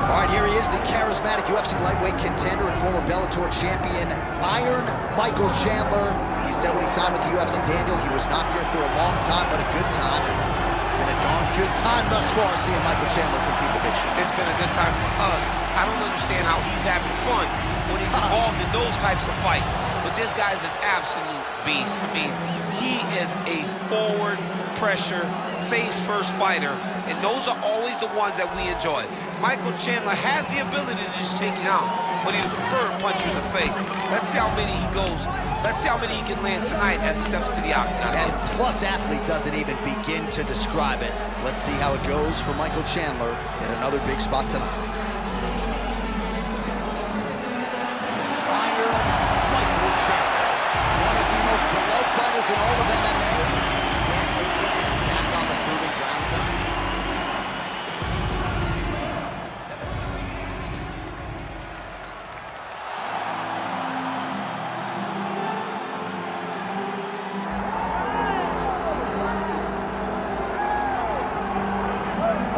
All right, here he is, the charismatic UFC lightweight contender and former Bellator champion, Iron Michael Chandler. He said when he signed with the UFC, Daniel, he was not here for a long time, but a good time. And been a darn good time thus far seeing Michael Chandler compete with Big Show. It's been a good time for us. I don't understand how he's having fun when he's involved in those types of fights. But this guy's an absolute beast. I mean, he is a forward pressure, face-first fighter, and those are always the ones that we enjoy. Michael Chandler has the ability to just take it out, but he would prefer to punch you in the face. Let's see how many he goes. Let's see how many he can land tonight as he steps to the octagon. And plus athlete doesn't even begin to describe it. Let's see how it goes for Michael Chandler in another big spot tonight. Iron Michael Chandler, one of the most beloved fighters in all of MMA. Yet again, back on the proving ground tonight.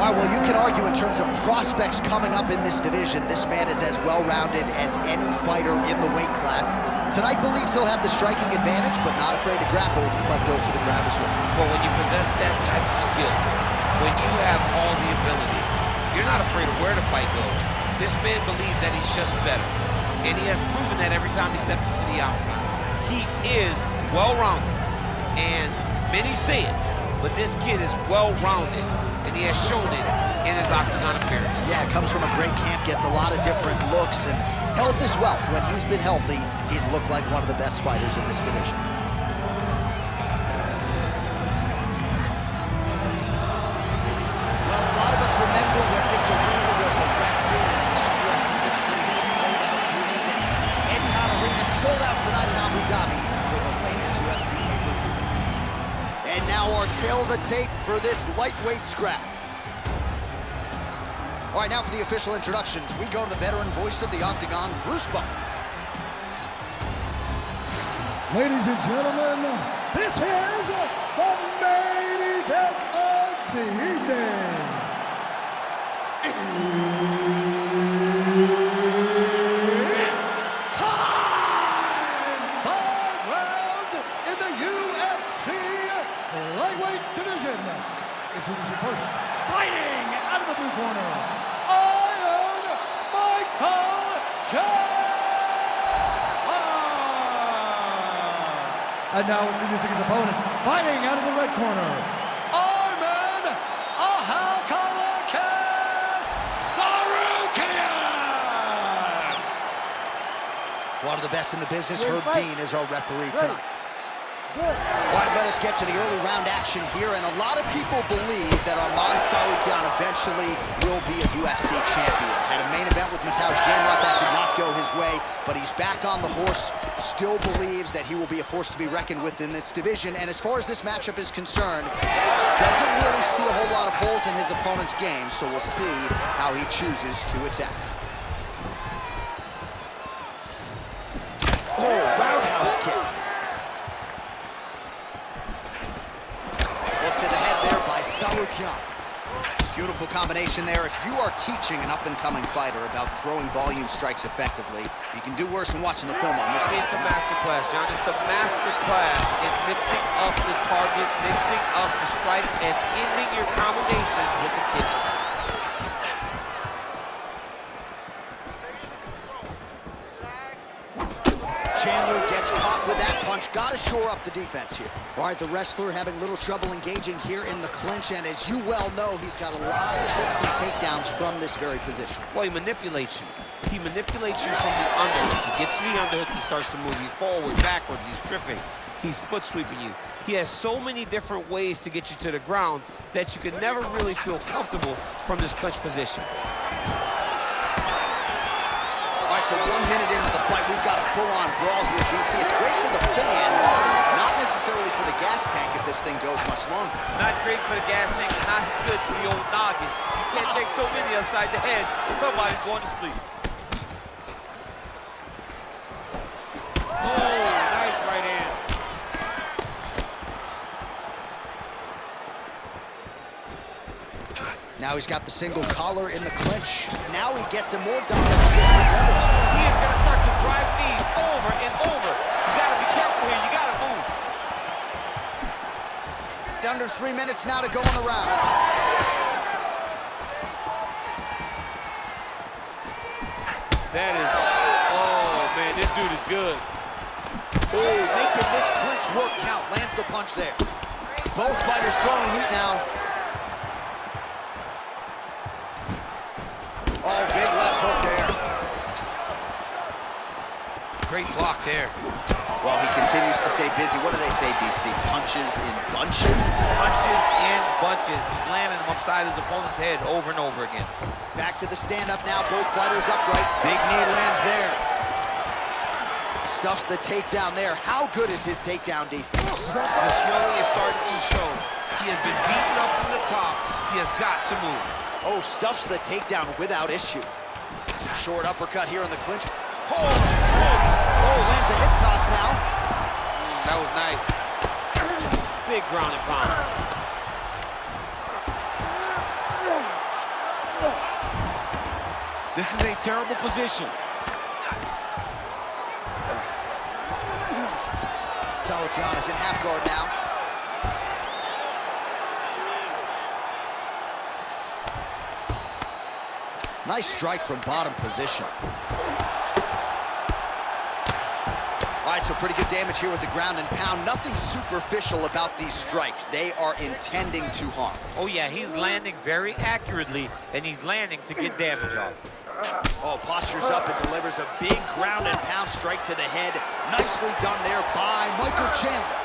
All right, well, you can argue in terms of prospects coming up in this division, this man is as well-rounded as any fighter in the weight class. Tonight believes he'll have the striking advantage, but not afraid to grapple if the fight goes to the ground as well. Well, when you possess that type of skill, when you have all the abilities, you're not afraid of where the fight goes. This man believes that he's just better, and he has proven that every time he stepped into the octagon. He is well-rounded, and many say it, but this kid is well-rounded, and he has shown it in his octagon appearance. Yeah, comes from a great camp, gets a lot of different looks, and health is wealth. When he's been healthy, he's looked like one of the best fighters in this division. Well, a lot of us remember when this arena was erected, and a lot of UFC history has played out here since. Etihad Arena sold out tonight in Abu Dhabi for the latest UFC pay-per-view. And now our tale of the tape for this lightweight scrap. All right, now for the official introductions, we go to the veteran voice of the Octagon, Bruce Buffer. Ladies and gentlemen, this is the main event of the evening. It's time! 5 rounds in the UFC lightweight division. Introducing first, fighting out of the blue corner, Iron Michael Chandler. And now introducing his opponent, fighting out of the red corner, Arman Tsarukyan. One of the best in the business, Herb Dean, is our referee tonight. All right, let us get to the early round action here, and a lot of people believe that Arman Tsarukyan eventually will be a UFC champion. Had a main event with Mateusz Gamrot, that did not go his way, but he's back on the horse, still believes that he will be a force to be reckoned with in this division, and as far as this matchup is concerned, doesn't really see a whole lot of holes in his opponent's game, so we'll see how he chooses to attack. Oh, roundhouse kick. Tsarukyan. Beautiful combination there. If you are teaching an up-and-coming fighter about throwing volume strikes effectively, you can do worse than watching the film on this. It's a master class, John. It's a master class in mixing up the target, mixing up the strikes, and ending your combination with the kick. Chandler gets caught with that punch. Got to shore up the defense here. All right, the wrestler having little trouble engaging here in the clinch, and as you well know, he's got a lot of trips and takedowns from this very position. Well, he manipulates you. He manipulates you from the underhook. He gets to the underhook, he starts to move you forward, backwards, he's tripping. He's foot sweeping you. He has so many different ways to get you to the ground that you can never really feel comfortable from this clinch position. All right, so 1 minute into the fight, we've got a full-on brawl here, DC. It's great for the fans, not necessarily for the gas tank if this thing goes much longer. Not great for the gas tank, and not good for the old noggin. You can't take so many upside the head, somebody's going to sleep. Oh, nice right hand. Now he's got the single collar in the clinch. Now he gets a more dominant position. He is going to start to drive knees over and over. You got to be careful here. You got to move. Under 3 minutes now to go in the round. That is, oh man, this dude is good. Oh, making this clinch work count. Lands the punch there. Both fighters throwing heat now. Oh, big left hook there. Great block there. Well, he continues to stay busy. What do they say, DC? Punches in bunches? Punches in bunches. He's landing them upside his opponent's head over and over again. Back to the stand-up now. Both fighters upright. Big knee lands there. Stuffs the takedown there. How good is his takedown defense? The swelling is starting to show. He has been beaten up from the top. He has got to move. Oh, stuffs the takedown without issue. Short uppercut here in the clinch. Holy smokes! Oh, lands a hip toss now. That was nice. Big ground and pound. This is a terrible position. Tsarukyan is in half guard now. Nice strike from bottom position. All right, so pretty good damage here with the ground and pound. Nothing superficial about these strikes. They are intending to harm. Oh yeah, he's landing very accurately, and he's landing to get damage off. Oh, postures up and delivers a big ground and pound strike to the head. Nicely done there by Michael Chandler.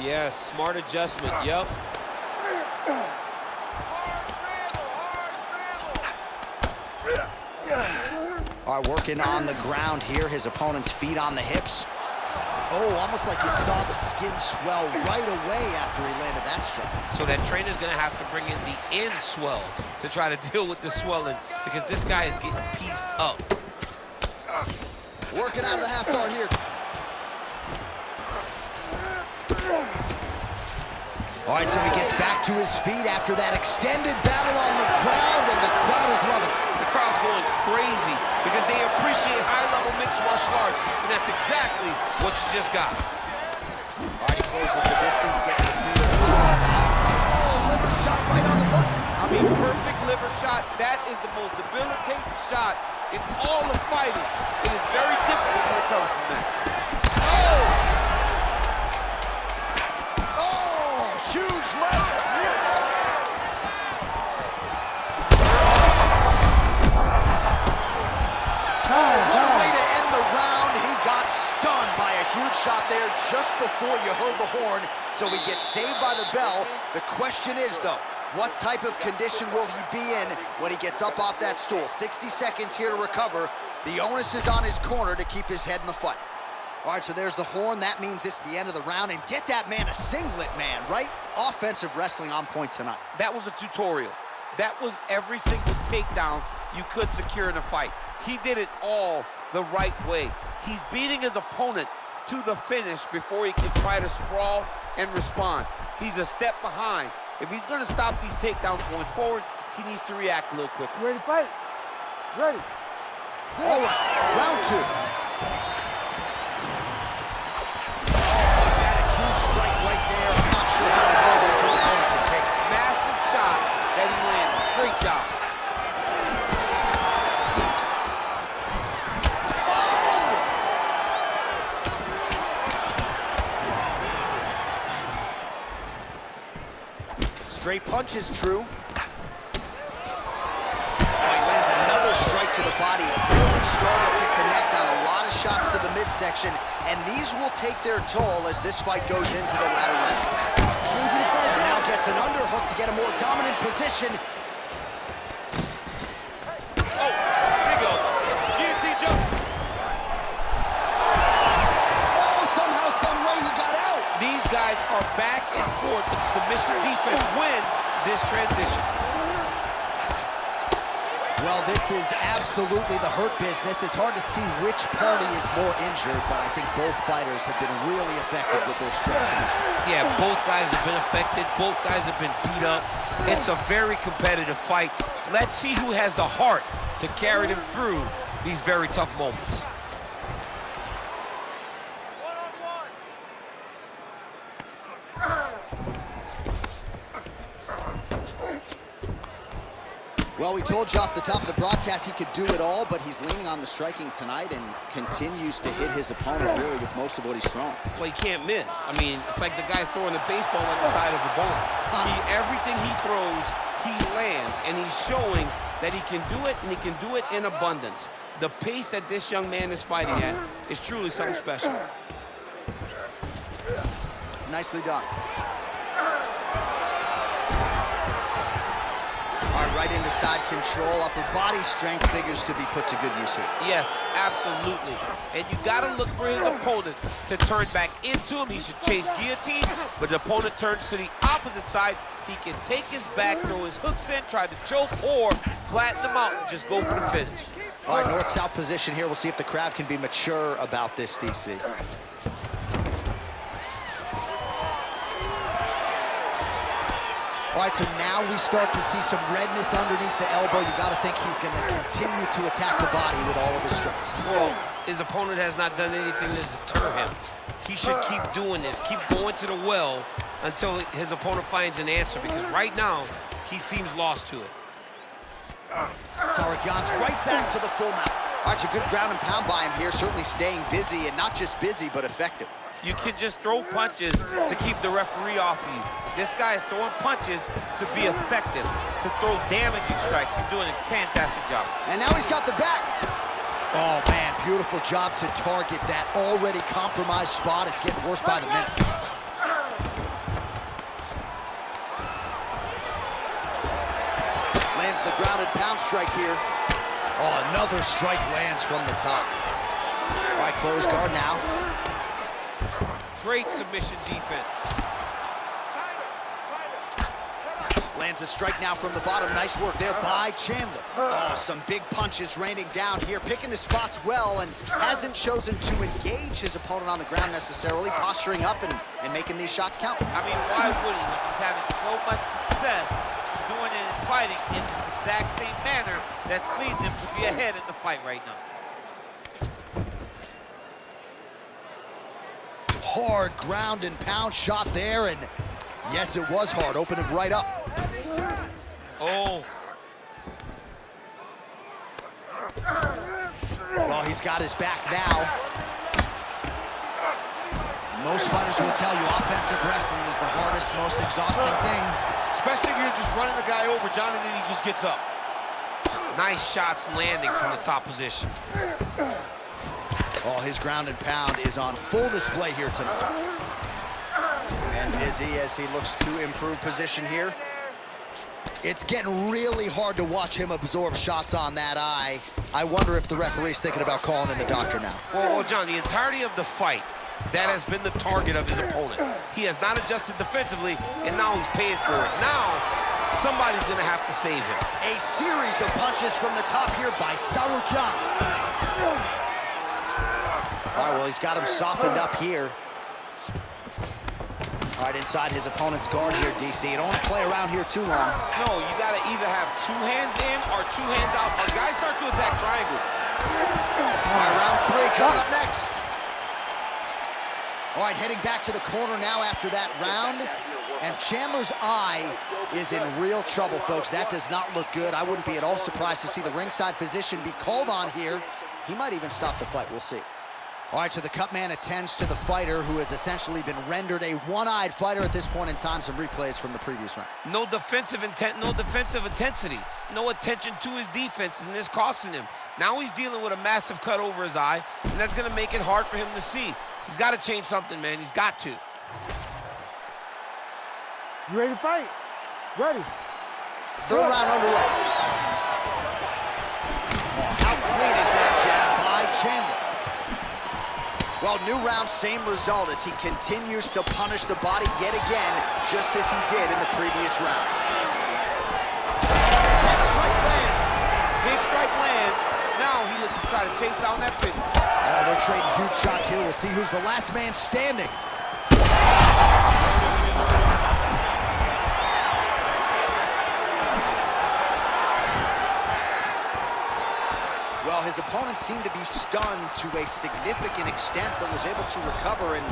Yes, smart adjustment, yep. All right, working on the ground here. His opponent's feet on the hips. Oh, almost like you saw the skin swell right away after he landed that strike. So that trainer's gonna have to bring in the end swell to try to deal with the swelling, because this guy is getting pieced up. Working out of the half guard here. All right, so he gets back to his feet after that extended battle on the ground, and the crowd is loving it. The crowd's going crazy because they appreciate high-level mixed martial arts, and that's exactly what you just got. All right, he closes the distance, gets the single. Oh, liver shot right on the button. I mean, perfect liver shot. That is the most debilitating shot in all of fighting. It is very difficult to recover from that. Oh! Huge left. What a way to end the round. He got stunned by a huge shot there just before you heard the horn, so he gets saved by the bell. The question is, though, what type of condition will he be in when he gets up off that stool? 60 seconds here to recover. The onus is on his corner to keep his head in the fight. All right, so there's the horn. That means it's the end of the round. And get that man a singlet, man, right? Offensive wrestling on point tonight. That was a tutorial. That was every single takedown you could secure in a fight. He did it all the right way. He's beating his opponent to the finish before he can try to sprawl and respond. He's a step behind. If he's going to stop these takedowns going forward, he needs to react a little quicker. Ready to fight? Ready. All right, round two. Strike right there. I'm not sure how many more of these his opponent can take. Massive shot that he landed. Great job. Straight punch is true. Oh, he lands another strike to the body. Really starting to connect on a lot of shots to the midsection, and these will take their toll as this fight goes into the latter rounds. And now gets an underhook to get a more dominant position. Oh, here you go. Guillotine jump. Oh, somehow, some way he got out. These guys are back and forth, but submission defense wins this transition. Well, this is absolutely the hurt business. It's hard to see which party is more injured, but I think both fighters have been really effective with their strikes in this one. Yeah, both guys have been affected. Both guys have been beat up. It's a very competitive fight. Let's see who has the heart to carry them through these very tough moments. Well, we told you off the top of the broadcast he could do it all, but he's leaning on the striking tonight and continues to hit his opponent really with most of what he's thrown. Well, he can't miss. I mean, it's like the guy's throwing a baseball at the side of a bone. Everything he throws, he lands, and he's showing that he can do it, and he can do it in abundance. The pace that this young man is fighting at is truly something special. Nicely done. All right, right into side control. Upper body strength figures to be put to good use here. Yes, absolutely. And you got to look for his opponent to turn back into him. He should chase guillotine, but the opponent turns to the opposite side. He can take his back, throw his hooks in, try to choke, or flatten him out and just go for the finish. All right, north-south position here. We'll see if the crowd can be mature about this, DC. All right, so now we start to see some redness underneath the elbow. You got to think he's going to continue to attack the body with all of his strikes. Well, his opponent has not done anything to deter him. He should keep doing this, keep going to the well until his opponent finds an answer, because right now, he seems lost to it. Tsarukyan's right back to the full mount. All right, so good ground and pound by him here, certainly staying busy, and not just busy, but effective. You can just throw punches to keep the referee off of you. This guy is throwing punches to be effective, to throw damaging strikes. He's doing a fantastic job. And now he's got the back. Oh, man, beautiful job to target that already compromised spot. It's getting worse by the minute. Lands the grounded pound strike here. Oh, another strike lands from the top. All right, close guard now. Great submission defense. Lands a strike now from the bottom. Nice work there by Chandler. Oh, some big punches raining down here. Picking his spots well and hasn't chosen to engage his opponent on the ground necessarily. Posturing up and making these shots count. I mean, why would he? He's having so much success doing it and fighting in this exact same manner that's leading him to be ahead in the fight right now. Hard ground and pound shot there, and yes, it was hard. Opened him right up. Oh. Well, he's got his back now. Most fighters will tell you offensive wrestling is the hardest, most exhausting thing. Especially if you're just running the guy over, John, and then he just gets up. Nice shots landing from the top position. Oh, his ground and pound is on full display here tonight. And busy as he looks to improve position here. It's getting really hard to watch him absorb shots on that eye. I wonder if the referee's thinking about calling in the doctor now. Well, John, the entirety of the fight, that has been the target of his opponent. He has not adjusted defensively, and now he's paying for it. Now, somebody's gonna have to save him. A series of punches from the top here by Tsarukyan. All right, well, he's got him softened up here. All right, inside his opponent's guard here, DC. You don't want to play around here too long. No, you got to either have two hands in or two hands out. Our guys start to attack triangle. All right, round three coming up next. All right, heading back to the corner now after that round. And Chandler's eye is in real trouble, folks. That does not look good. I wouldn't be at all surprised to see the ringside physician be called on here. He might even stop the fight. We'll see. All right, so the cut man attends to the fighter who has essentially been rendered a one-eyed fighter at this point in time. Some replays from the previous round. No defensive intent, no defensive intensity. No attention to his defense, and this costing him. Now he's dealing with a massive cut over his eye, and that's going to make it hard for him to see. He's got to change something, man. He's got to. You ready to fight? Ready. Third round underway. Oh, how clean is that jab by Chandler? Well, new round, same result as he continues to punish the body yet again, just as he did in the previous round. Next strike lands. Big Now he looks to try to chase down that finish. They're trading huge shots here. We'll see who's the last man standing. Well, his opponent seemed to be stunned to a significant extent, but was able to recover and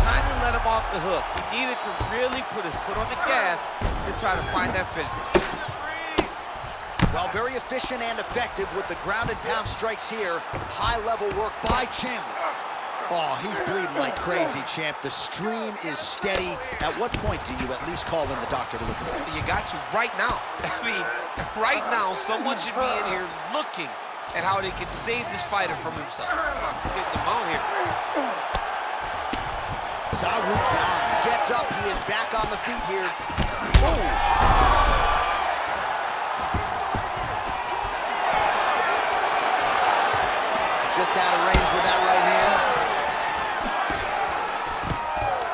Kind of let him off the hook. He needed to really put his foot on the gas to try to find that finish. well, very efficient and effective with the ground and pound strikes here. High-level work by Chandler. Oh, he's bleeding like crazy, champ. The stream is steady. At what point do you at least call in the doctor to look at it? You got to right now. I mean, right now, someone should be in here looking at how they can save this fighter from himself. He's getting him out here. Tsarukyan gets up. He is back on the feet here. Ooh. Just out of range with that right hand.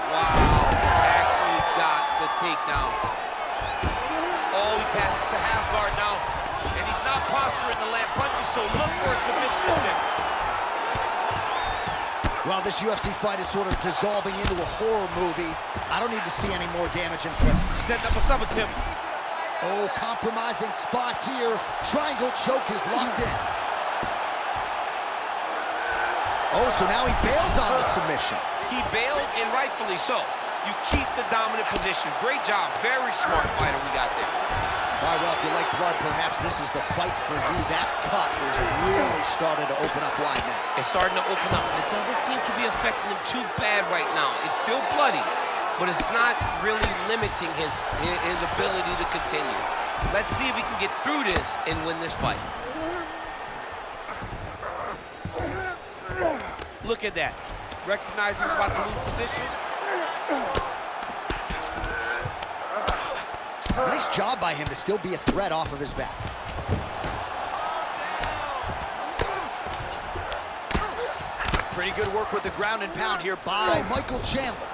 Wow, actually got the takedown. Oh, he passes the half guard now. And he's not posturing the land punches, so look for a submission attempt. Well, this UFC fight is sort of dissolving into a horror movie. I don't need to see any more damage inflicted. Setting up a sub attempt. Oh, compromising spot here. Triangle choke is locked in. Oh, so now he bails on the submission. He bailed, and rightfully so. You keep the dominant position. Great job. Very smart fighter we got there. All right, well, if you like blood, perhaps this is the fight for you. That cut is really starting to open up wide now. It's starting to open up, and it doesn't seem to be affecting him too bad right now. It's still bloody, but it's not really limiting his ability to continue. Let's see if he can get through this and win this fight. Look at that. Recognize he was about to lose position. Nice job by him to still be a threat off of his back. Pretty good work with the ground and pound here by Michael Chandler.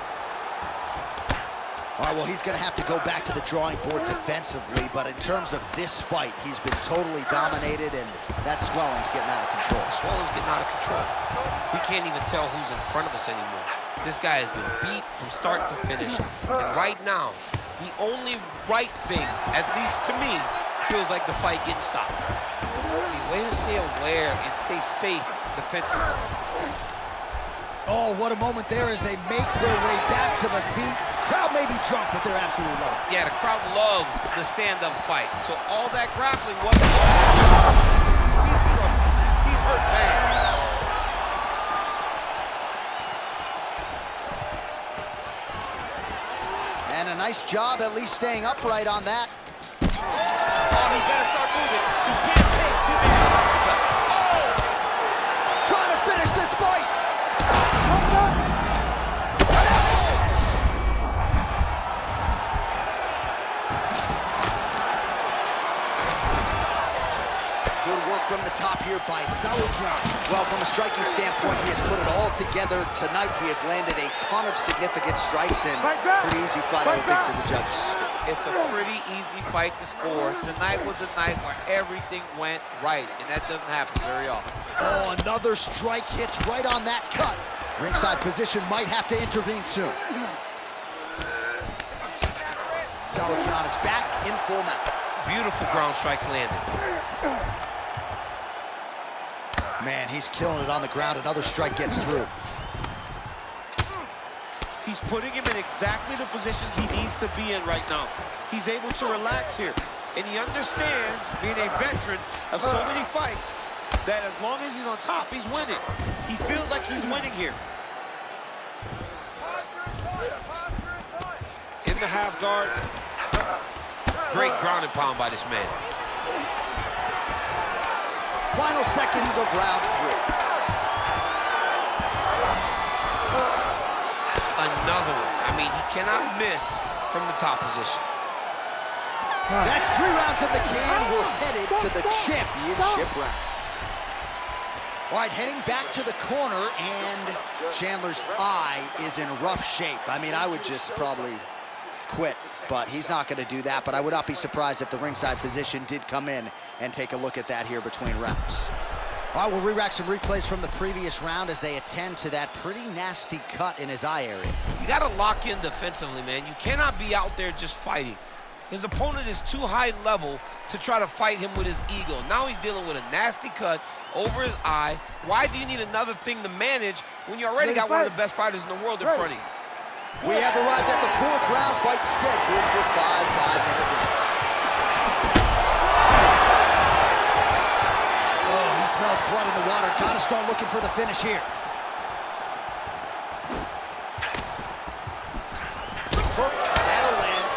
All right, well, he's going to have to go back to the drawing board defensively, but in terms of this fight, he's been totally dominated, and that swelling's getting out of control. Swelling's getting out of control. We can't even tell who's in front of us anymore. This guy has been beat from start to finish, and right now, the only right thing, at least to me, feels like the fight getting stopped. The way to stay aware and stay safe defensively. Oh, what a moment there as they make their way back to the feet. Crowd may be drunk, but they're absolutely loving it. Yeah, the crowd loves the stand-up fight. So all that grappling wasn't... He's in trouble. He's hurt bad. And a nice job at least staying upright on that. Oh, he better start moving. He can't take too many. Oh! Trying to finish this fight. Good work from the top here by Tsarukyan. Well, from a striking standpoint, he has put it all together tonight. He has landed a ton of significant strikes, and pretty easy fight, I would think, for the judges. It's a pretty easy fight to score. Tonight was a night where everything went right, and that doesn't happen very often. Oh, another strike hits right on that cut. Ringside position might have to intervene soon. Tsarukyan is back in full mount. Beautiful ground strikes landed. Man, he's killing it on the ground. Another strike gets through. He's putting him in exactly the positions he needs to be in right now. He's able to relax here. And he understands, being a veteran of so many fights, that as long as he's on top, he's winning. He feels like he's winning here. In the half guard. Great ground and pound by this man. Final seconds of round 3. Another one. I mean, he cannot miss from the top position. That's 3 rounds in the can. We're headed to the championship rounds. All right, heading back to the corner, and Chandler's eye is in rough shape. I mean, I would just probably quit, but he's not going to do that. But I would not be surprised if the ringside physician did come in and take a look at that here between rounds. All right, we'll re-rack some replays from the previous round as they attend to that pretty nasty cut in his eye area. You got to lock in defensively, man. You cannot be out there just fighting. His opponent is too high level to try to fight him with his ego. Now he's dealing with a nasty cut over his eye. Why do you need another thing to manage when you already got one of the best fighters in the world in front of you? We have arrived at the 4th round fight scheduled for 5 5-minute rounds. Oh, he smells blood in the water. Gotta start looking for the finish here. Hook, that'll land.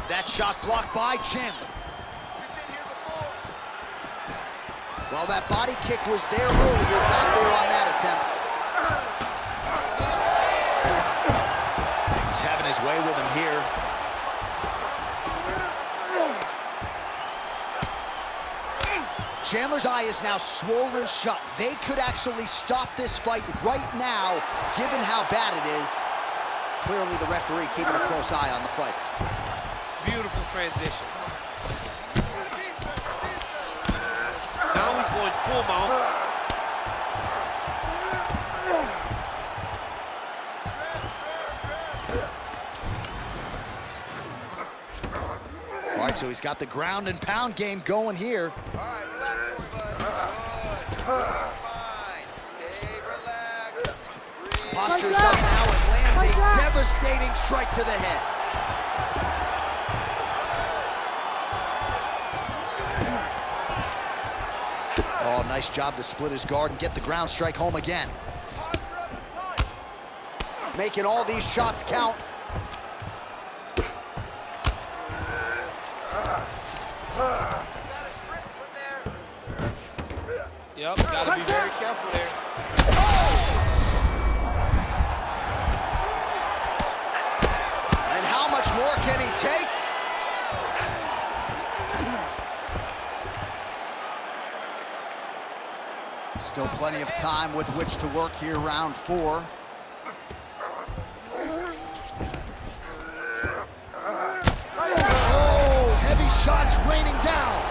That shot blocked by Chandler. Well, that body kick was there earlier, not there on that attempt. He's having his way with him here. Chandler's eye is now swollen shut. They could actually stop this fight right now, given how bad it is. Clearly, the referee keeping a close eye on the fight. Beautiful transition. Now he's going full mount. All right, so he's got the ground and pound game going here. All right, relax, everybody. Good. Fine. Stay relaxed. Breathe. Postures up now and lands a devastating strike to the head. Oh, nice job to split his guard and get the ground strike home again. Making all these shots count. Yep, gotta be very careful there. And how much more can he take? Still plenty of time with which to work here, round 4. Oh, heavy shots raining down.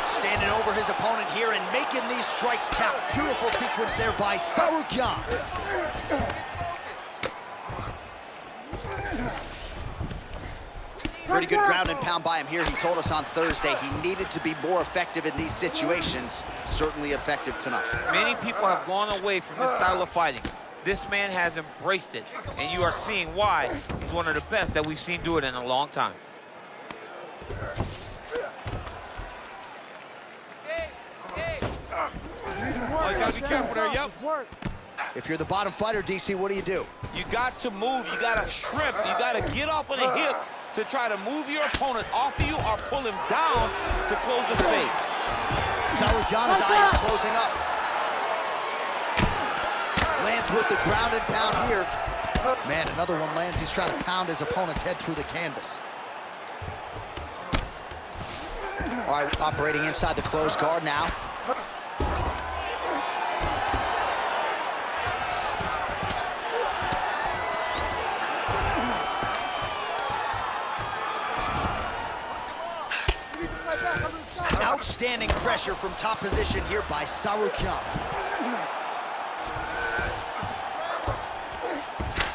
Standing over his opponent here and making these strikes count. Beautiful sequence there by Tsarukyan. Pretty good ground and pound by him here. He told us on Thursday he needed to be more effective in these situations. Certainly effective tonight. Many people have gone away from this style of fighting. This man has embraced it, and you are seeing why he's one of the best that we've seen do it in a long time. Oh, you gotta be careful there, yep. If you're the bottom fighter, DC, what do? You got to move, you gotta shrimp, you gotta get up on the hip to try to move your opponent off of you or pull him down to close the space. Tsarukyan's eye is closing up. Lands with the ground and pound here. Man, another one lands. He's trying to pound his opponent's head through the canvas. All right, operating inside the closed guard now. Outstanding pressure from top position here by Tsarukyan.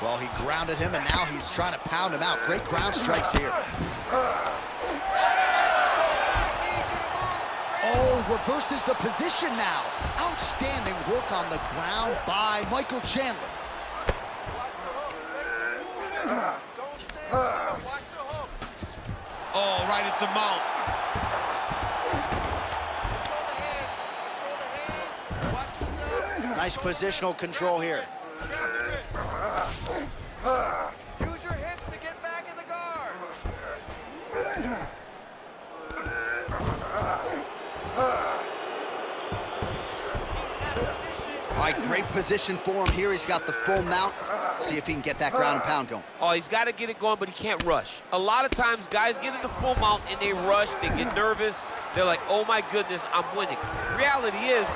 Well, he grounded him, and now he's trying to pound him out. Great ground strikes here. Oh, reverses the position now. Outstanding work on the ground by Michael Chandler. Oh, right into mount. Nice positional control here. Use your hips to get back in the guard. All right, great position for him here. He's got the full mount. See if he can get that ground and pound going. Oh, he's got to get it going, but he can't rush. A lot of times, guys get into full mount and they rush, they get nervous. They're like, oh my goodness, I'm winning. The reality is,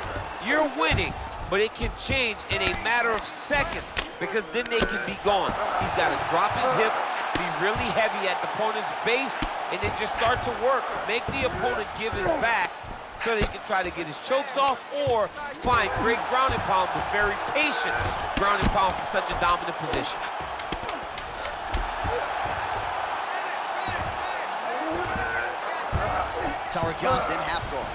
you're winning but it can change in a matter of seconds because then they can be gone. He's got to drop his hips, be really heavy at the opponent's base, and then just start to work. Make the opponent give his back so that he can try to get his chokes off or find great ground and pound, but very patient ground and pound from such a dominant position. Tsarukyan's in half guard.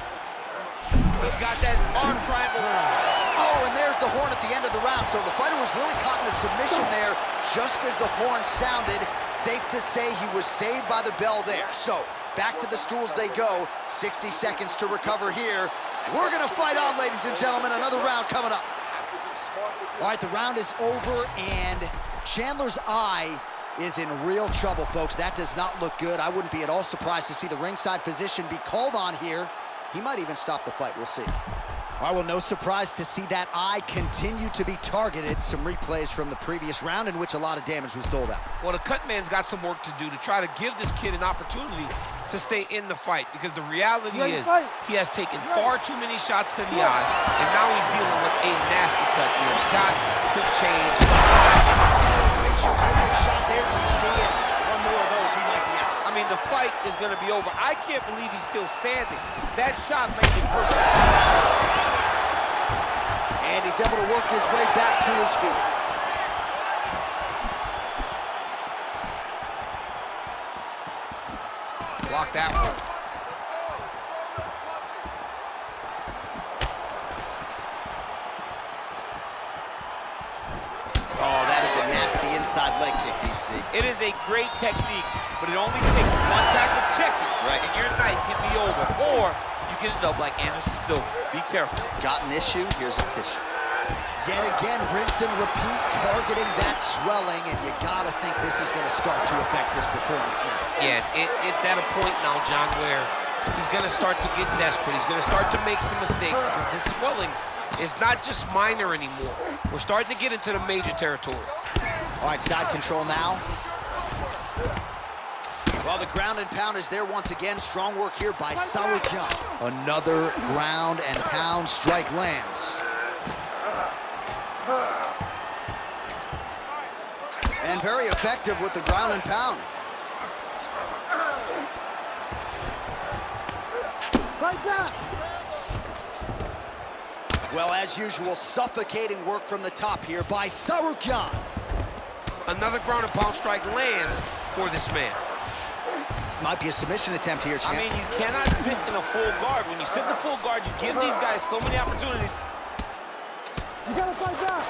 He's got that arm triangle. Oh, and there's the horn at the end of the round. So the fighter was really caught in a submission there just as the horn sounded. Safe to say he was saved by the bell there. So back to the stools they go. 60 seconds to recover here. We're going to fight on, ladies and gentlemen. Another round coming up. All right, the round is over, and Chandler's eye is in real trouble, folks. That does not look good. I wouldn't be at all surprised to see the ringside physician be called on here. He might even stop the fight. We'll see. All right, well, no surprise to see that eye continue to be targeted. Some replays from the previous round in which a lot of damage was doled out. Well, the cut man's got some work to do to try to give this kid an opportunity to stay in the fight, because the reality is he has taken far too many shots to the eye, and now he's dealing with a nasty cut here. He's got to change. Big shot there, DC, and one more of those, he might be out. I mean, the fight is going to be over. I can't believe he's still standing. That shot made it perfect. And he's able to work his way back to his feet. Block that one. Oh, that is a nasty inside leg kick, DC. It is a great technique, but it only takes one tackle check it, right, and your night can be over. Or you can end up like Anderson Silva. Be careful. Got an issue, here's a tissue. Yet again, rinse and repeat, targeting that swelling, and you gotta think this is gonna start to affect his performance now. Yeah, it's at a point now, John, where he's gonna start to get desperate. He's gonna start to make some mistakes because this swelling is not just minor anymore. We're starting to get into the major territory. All right, side control now. Well, the ground and pound is there once again. Strong work here by Tsarukyan. Another ground and pound strike lands. And very effective with the ground and pound. Fight back! Well, as usual, suffocating work from the top here by Tsarukyan. Another ground and pound strike lands for this man. Might be a submission attempt here, champ. I mean, you cannot sit in a full guard. When you sit in the full guard, you give these guys so many opportunities. You gotta fight back!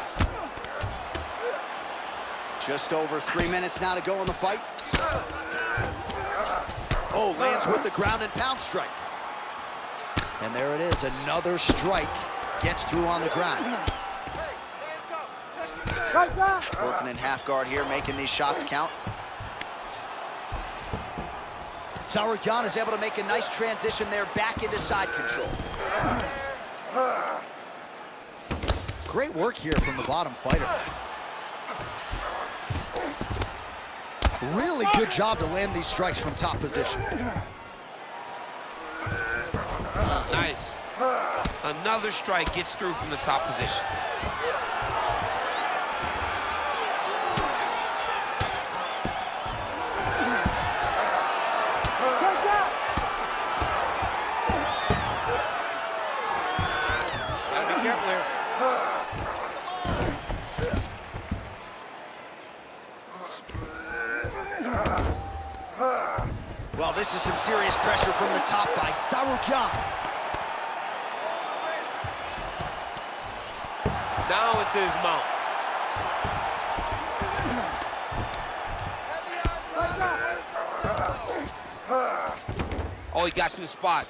Just over 3 minutes now to go in the fight. Oh, lands with the ground and pound strike. And there it is, another strike gets through on the ground. Fight back! Working in half guard here, making these shots count. Tsarukyan is able to make a nice transition there back into side control. Great work here from the bottom fighter. Really good job to land these strikes from top position. Nice. Another strike gets through from the top position. Gotta be careful here. Well, this is some serious pressure from the top by Tsarukyan. Now into his mount. Oh, he got to the spot.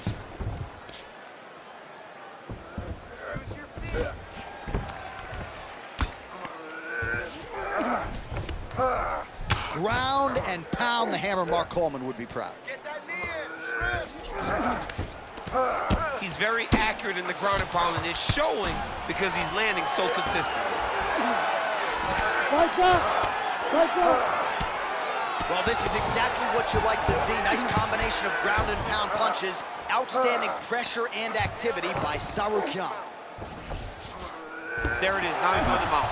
Ground and pound the hammer. Mark Coleman would be proud. Get that knee in, shrimp. He's very accurate in the ground and pound, and it's showing because he's landing so consistently. Fight back! Fight back! Well, this is exactly what you like to see. Nice combination of ground and pound punches. Outstanding pressure and activity by Tsarukyan. There it is, now he's on the mount.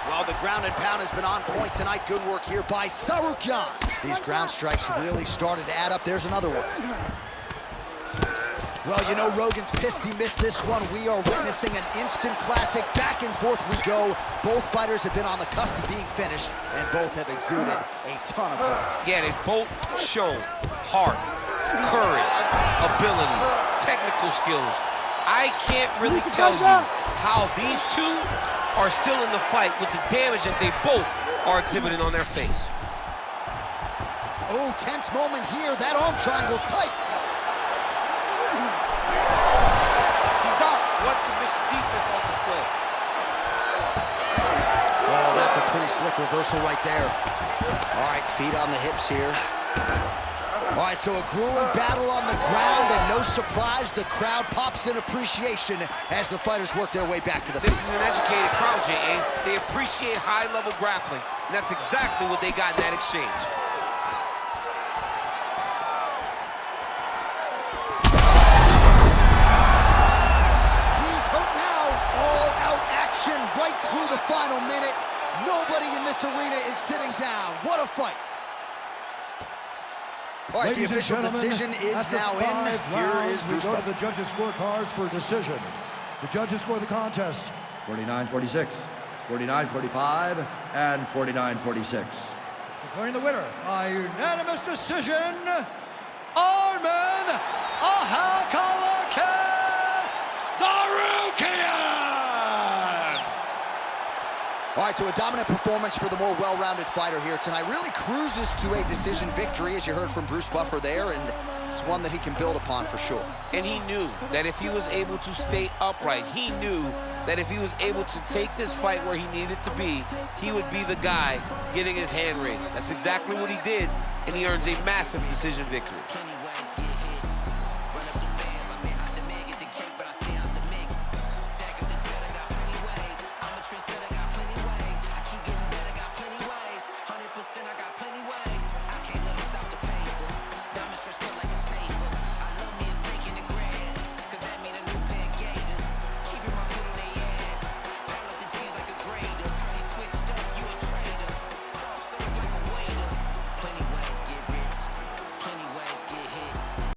Well, the ground and pound has been on point tonight. Good work here by Tsarukyan. These ground strikes really started to add up. There's another one. Well, you know, Rogan's pissed he missed this one. We are witnessing an instant classic. Back and forth we go. Both fighters have been on the cusp of being finished, and both have exuded a ton of heart. Yeah, they both show heart, courage, ability, technical skills. I can't really tell you how these two are still in the fight with the damage that they both are exhibiting on their face. Oh, tense moment here. That arm triangle's tight. He's up. What submission defense on display? Oh, that's a pretty slick reversal right there. All right, feet on the hips here. All right, so a grueling battle on the ground, and no surprise, the crowd pops in appreciation as the fighters work their way back to the This is an educated crowd, J.A. They appreciate high-level grappling, and that's exactly what they got in that exchange. He's hurt now. All-out action right through the final minute. Nobody in this arena is sitting down. What a fight. All right, Ladies the official decision is now in. Here is Bruce we go to Buffer. the judges' scorecards for decision. The judges score the contest 49-46, 49-45, and 49-46. Declaring the winner by unanimous decision, Arman Tsarukyan! All right, so a dominant performance for the more well-rounded fighter here tonight. Really cruises to a decision victory, as you heard from Bruce Buffer there, and it's one that he can build upon for sure. And he knew that if he was able to stay upright, he knew that if he was able to take this fight where he needed to be, he would be the guy getting his hand raised. That's exactly what he did, and he earns a massive decision victory.